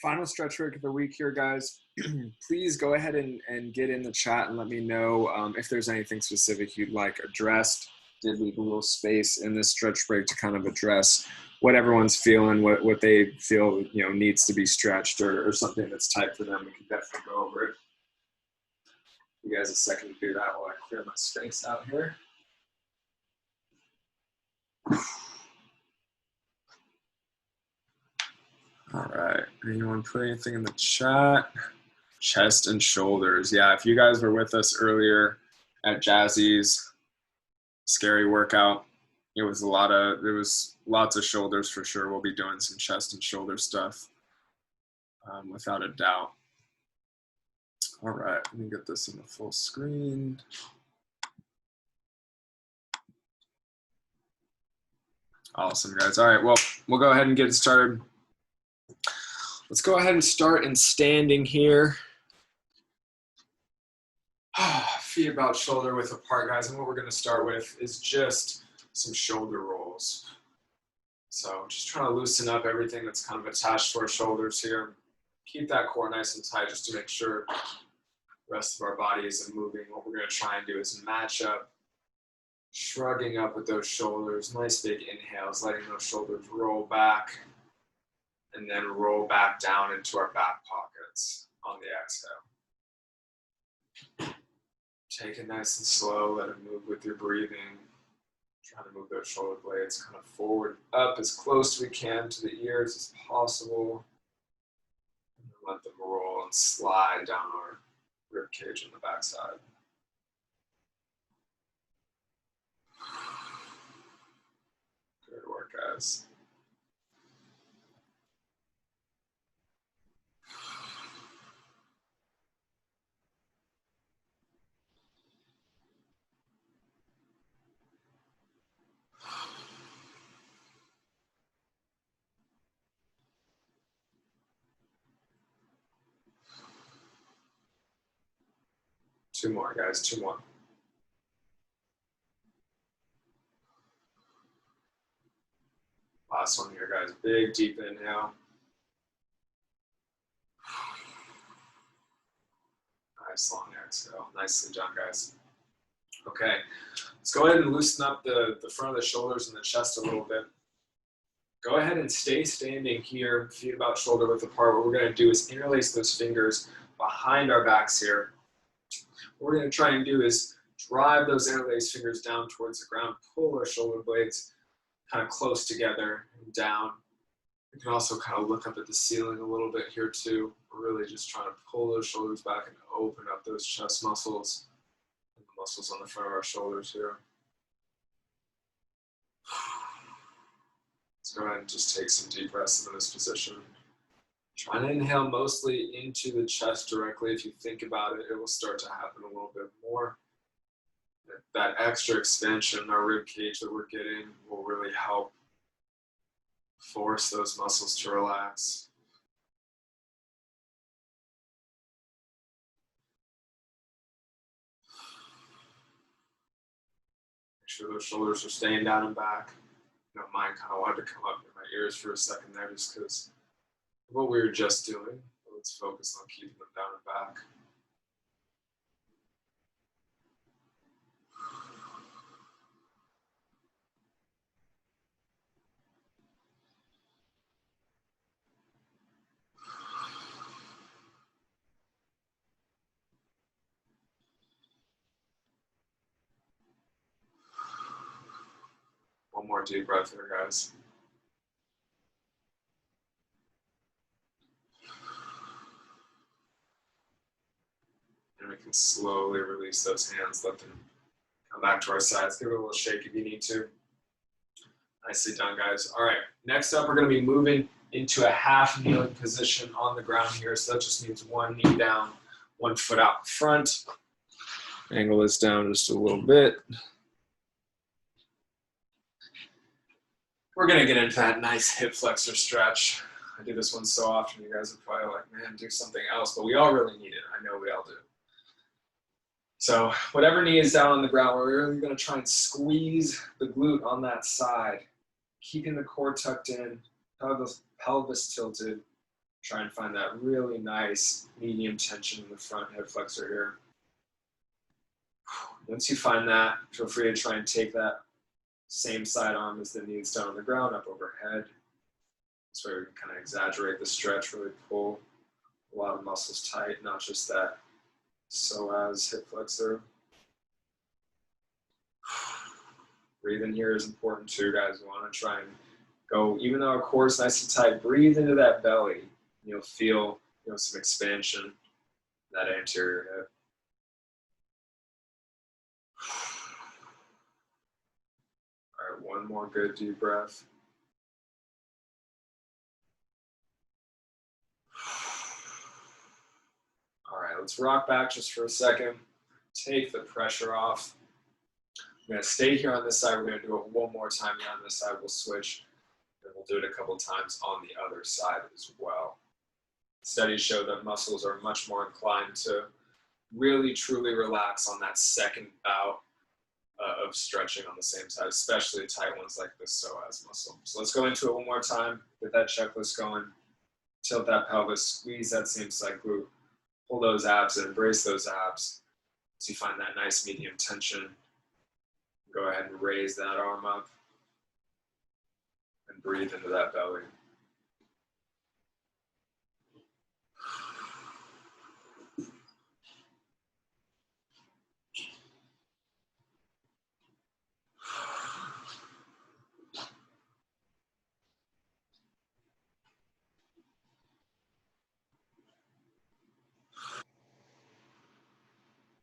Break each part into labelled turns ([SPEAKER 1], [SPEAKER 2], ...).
[SPEAKER 1] final stretch work of the week here, guys. Please go ahead and get in the chat and let me know if there's anything specific you'd like addressed. Did leave a little space in this stretch break to kind of address what everyone's feeling, what they feel needs to be stretched, or something that's tight for them. We can definitely go over it. Give you guys a second to do that while I clear my space out here. All right, anyone put anything in the chat? Chest and shoulders. Yeah, if you guys were with us earlier at Jazzy's scary workout, there was lots of shoulders for sure. We'll be doing some chest and shoulder stuff without a doubt. All right, let me get this in the full screen. Awesome, guys. All right, well, we'll go ahead and get started. Let's go ahead and start in standing here. Feet about shoulder width apart, guys. And what we're going to start with is just some shoulder rolls. So just trying to loosen up everything that's kind of attached to our shoulders here. Keep that core nice and tight just to make sure the rest of our body isn't moving. What we're going to try and do is match up, shrugging up with those shoulders. Nice big inhales, letting those shoulders roll back, and then roll back down into our back pockets on the exhale. Take it nice and slow, let it move with your breathing. Trying to move those shoulder blades kind of forward, up as close as we can to the ears as possible. And then let them roll and slide down our rib cage on the backside. Good work, guys. Two more, guys, two more. Last one here, guys. Big, deep inhale. Nice long exhale. Nicely done, guys. Okay, let's go ahead and loosen up the front of the shoulders and the chest a little bit. Go ahead and stay standing here, feet about shoulder width apart. What we're going to do is interlace those fingers behind our backs here. What we're going to try and do is drive those interlaced fingers down towards the ground, pull our shoulder blades kind of close together and down. You can also kind of look up at the ceiling a little bit here too. We're really just trying to pull those shoulders back and open up those chest muscles and the muscles on the front of our shoulders here. Let's go ahead and just take some deep breaths in this position. Try to inhale mostly into the chest directly. If you think about it, it will start to happen a little bit more. That extra expansion in our rib cage that we're getting will really help force those muscles to relax. Make sure those shoulders are staying down and back. Mine kind of wanted to come up in my ears for a second there just because of what we were just doing. Let's focus on keeping them down and back. One more deep breath here, guys. And we can slowly release those hands, let them come back to our sides. Give it a little shake if you need to. Nicely done, guys. All right, next up, we're going to be moving into a half kneeling position on the ground here. So that just means one knee down, one foot out front. Angle this down just a little bit. We're going to get into that nice hip flexor stretch. I do this one so often, you guys are probably like, man, do something else, but we all really need it. I know we all do. So whatever knee is down on the ground, we're really going to try and squeeze the glute on that side, keeping the core tucked in, pelvis tilted, Try and find that really nice medium tension in the front hip flexor here. Once you find that, feel free to try and take that same side arm as the knees down on the ground, up overhead. That's where we can kind of exaggerate the stretch, really pull a lot of muscles tight, not just that psoas hip flexor. Breathing here is important too, guys. We want to try and go, even though our core is nice and tight, breathe into that belly. You'll feel, some expansion in that anterior hip. All right, one more good deep breath. All right, let's rock back just for a second. Take the pressure off. We're gonna stay here on this side. We're gonna do it one more time here on this side. We'll switch, and we'll do it a couple times on the other side as well. Studies show that muscles are much more inclined to really truly relax on that second bout of stretching on the same side, especially tight ones like the psoas muscle. So let's go into it one more time. Get that checklist going. Tilt that pelvis, squeeze that same side glute, pull those abs and embrace those abs. So you find that nice medium tension. Go ahead and raise that arm up and breathe into that belly.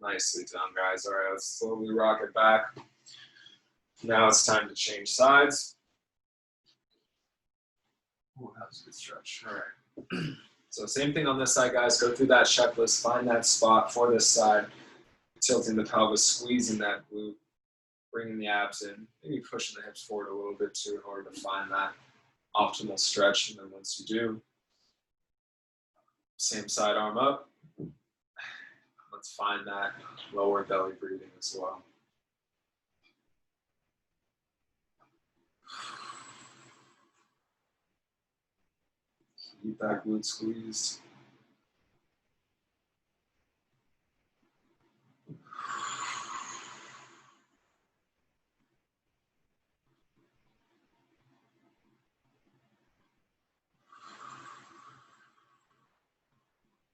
[SPEAKER 1] Nicely done, guys. All right, let's slowly rock it back. Now it's time to change sides. Oh, that was a good stretch. All right. So same thing on this side, guys. Go through that checklist. Find that spot for this side. Tilting the pelvis, squeezing that glute, bringing the abs in, maybe pushing the hips forward a little bit too in order to find that optimal stretch. And then once you do, same side arm up. Let's find that lower belly breathing as well. Keep that glute squeezed.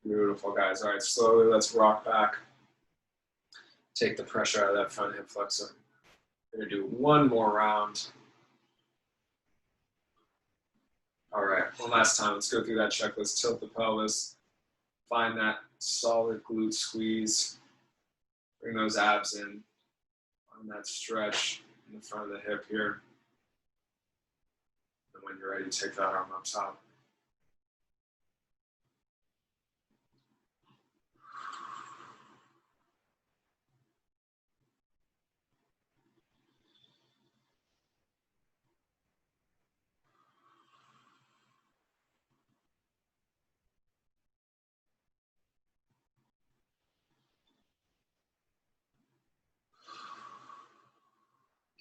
[SPEAKER 1] Beautiful, guys. All right, slowly let's rock back. Take the pressure out of that front hip flexor. We're gonna do one more round. All right, one last time. Let's go through that checklist. Tilt the pelvis. Find that solid glute squeeze. Bring those abs in. Find that stretch in the front of the hip here. And when you're ready, take that arm up top.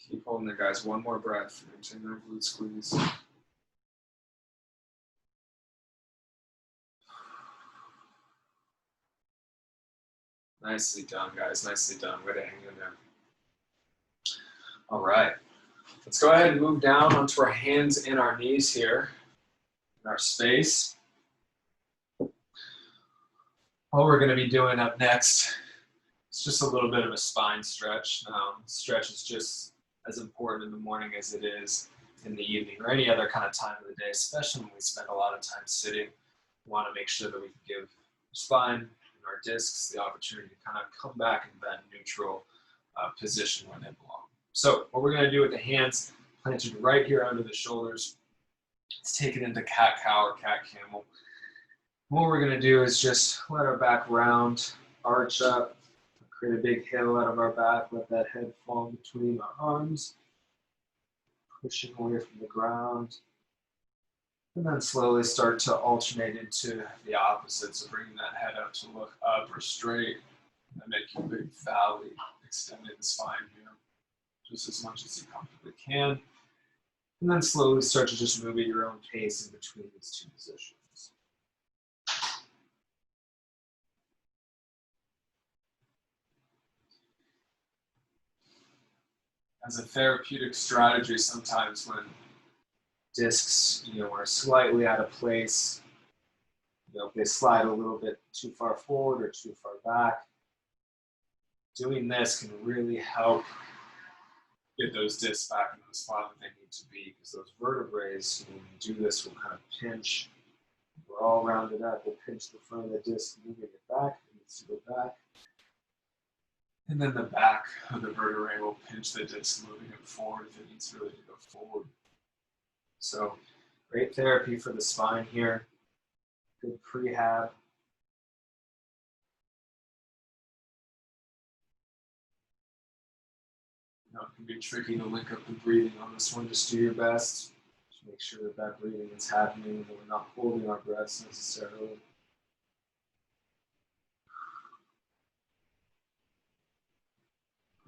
[SPEAKER 1] Keep holding it, guys. One more breath. Maintain that glute squeeze. Nicely done, guys. Nicely done. Way to hang in there. All right. Let's go ahead and move down onto our hands and our knees here in our space. All we're going to be doing up next is just a little bit of a spine stretch. Stretch is just as important in the morning as it is in the evening or any other kind of time of the day, especially when we spend a lot of time sitting. We want to make sure that we can give our spine and our discs the opportunity to kind of come back into that neutral position where they belong. So what we're going to do with the hands planted right here under the shoulders is take it into cat-cow or cat-camel. What we're going to do is just let our back round, arch up, create a big hill out of our back, let that head fall between our arms, pushing away from the ground, and then slowly start to alternate into the opposite, so bringing that head up to look up or straight, and then making a big valley, extending the spine here just as much as you comfortably can, and then slowly start to just move at your own pace in between these two positions. as a therapeutic strategy sometimes when discs, are slightly out of place. If they slide a little bit too far forward or too far back. Doing this can really help get those discs back in the spot that they need to be, because those vertebrae, when you do this, will kind of pinch. We're all rounded up. We'll pinch the front of the disc, moving it back. It needs to go back. And then the back of the vertebrae will pinch the disc, moving it forward if it needs really to go forward. So great therapy for the spine here. Good prehab. It can be tricky to link up the breathing on this one. Just do your best. Just make sure that that breathing is happening and that we're not holding our breaths necessarily.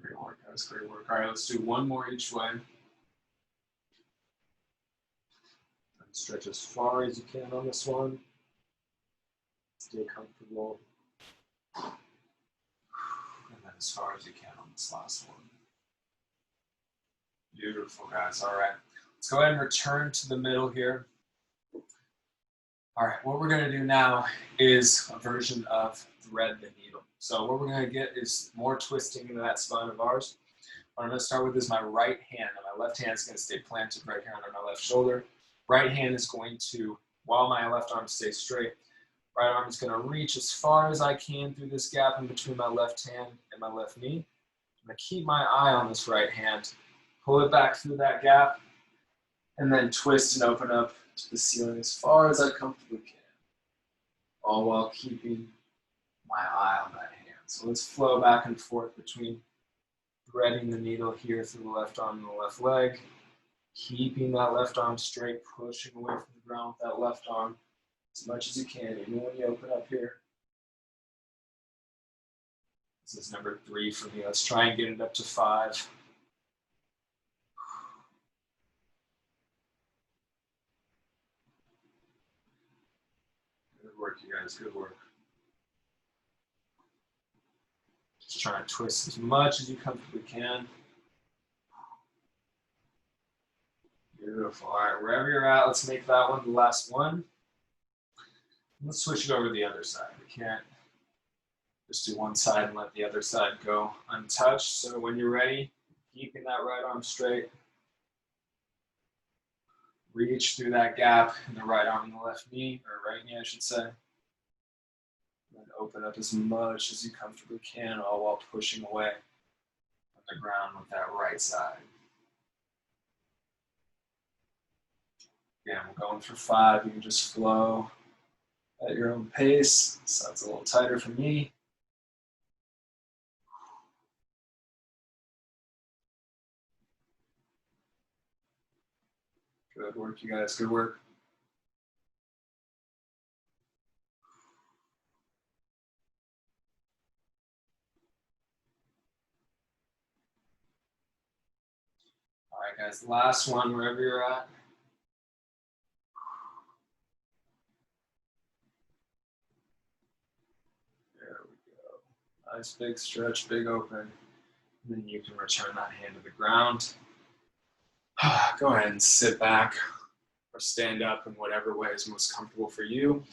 [SPEAKER 1] Great work, guys. Great work. All right, let's do one more each way. Stretch as far as you can on this one. Stay comfortable. And then as far as you can on this last one. Beautiful, guys. All right. Let's go ahead and return to the middle here. All right, what we're going to do now is a version of thread the needle. So what we're going to get is more twisting into that spine of ours. What I'm going to start with is my right hand. And my left hand is going to stay planted right here under my left shoulder. Right hand is going to, while my left arm stays straight, right arm is going to reach as far as I can through this gap in between my left hand and my left knee. I'm going to keep my eye on this right hand, pull it back through that gap, and then twist and open up to the ceiling as far as I comfortably can, all while keeping my eye on that hand. So let's flow back and forth between threading the needle here through the left arm and the left leg, keeping that left arm straight, pushing away from the ground with that left arm as much as you can, even when you open up here. This is number 3 for me. Let's try and get it up to 5. Good work, you guys. Good work. Just trying to twist as much as you comfortably can. Beautiful. All right, wherever you're at, let's make that one the last one. Let's switch it over to the other side. We can't just do one side and let the other side go untouched. So when you're ready, keeping that right arm straight, reach through that gap in the right arm and the left knee, or right knee, I should say. And open up as much as you comfortably can, all while pushing away on the ground with that right side. Again, we're going for 5. You can just flow at your own pace. So it's a little tighter for me. Good work, you guys. Good work. All right, guys. Last one, wherever you're at. There we go. Nice big stretch, big open. And then you can return that hand to the ground. Go ahead and sit back or stand up in whatever way is most comfortable for you.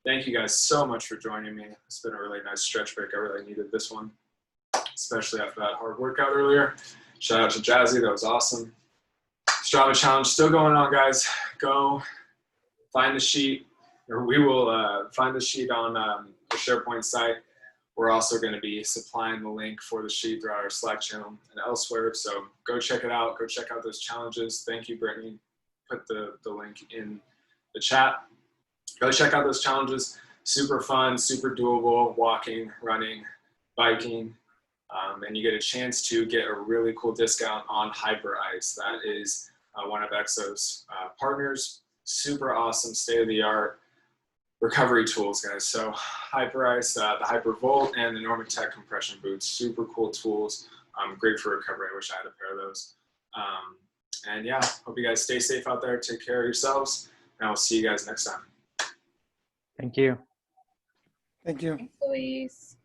[SPEAKER 1] Thank you guys so much for joining me. It's been a really nice stretch break. I really needed this one, especially after that hard workout earlier. Shout out to Jazzy, that was awesome. Strava challenge still going on, guys. Go find the sheet, or we will find the sheet on the SharePoint site. We're also going to be supplying the link for the sheet throughout our Slack channel and elsewhere. So go check it out. Go check out those challenges. Thank you, Brittany. Put the link in the chat. Go check out those challenges. Super fun, super doable, walking, running, biking. And you get a chance to get a really cool discount on Hyperice. That is one of Exo's partners. Super awesome, state-of-the-art recovery tools, guys. So Hyperice, the Hypervolt, and the Normatec compression boots. Super cool tools. Great for recovery. I wish I had a pair of those. And yeah, hope you guys stay safe out there. Take care of yourselves. And I'll see you guys next time.
[SPEAKER 2] Thank you.
[SPEAKER 3] Thank you.
[SPEAKER 4] Thanks, Luis.